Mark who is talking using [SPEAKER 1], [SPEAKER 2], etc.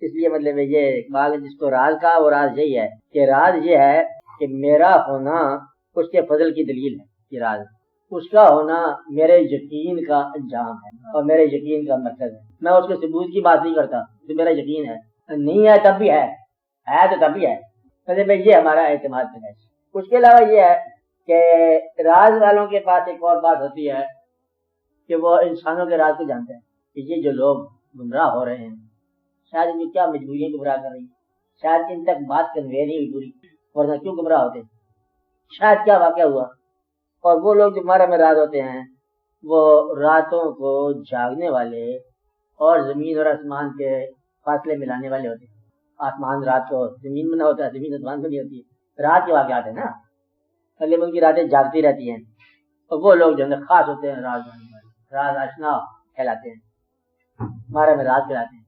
[SPEAKER 1] اس لیے مطلب یہ اقبال جس کو راز کا وہ راز یہی ہے کہ راز یہ ہے کہ میرا ہونا اس کے فضل کی دلیل ہے، یہ راز اس کا ہونا میرے یقین کا انجام ہے اور میرے یقین کا مرکز ہے۔ میں اس کے ثبوت کی بات نہیں کرتا جو میرا یقین ہے، نہیں ہے تب بھی ہے تو تب بھی ہے، مطلب یہ ہمارا اعتماد ہے۔ اس کے علاوہ یہ ہے کہ راز والوں کے پاس ایک اور بات ہوتی ہے کہ وہ انسانوں کے راز کو جانتے ہیں کہ یہ جو لوگ گمراہ ہو رہے ہیں شاید ان کی کیا مجبوریاں گمراہ کر رہی ہیں، شاید ان تک بات کنوے نہیں ہوئی پوری، ورنہ کیوں گمراہ ہوتے، شاید کیا واقعہ ہوا۔ اور وہ لوگ جو ہمارا میں راز ہوتے ہیں وہ راتوں کو جاگنے والے اور زمین اور آسمان کے فاصلے ملانے والے ہوتے ہیں۔ آسمان رات کو زمین میں نہ ہوتا ہے، زمین آسمان میں نہیں ہوتی ہے، رات کے واقعات ہیں نا، مطلب ان کی راتیں جاگتی رہتی ہیں، اور وہ لوگ جو ہے خاص ہوتے ہیں راز آشنا کہلاتے ہیں، ہمارا میں راز کہلاتے ہیں۔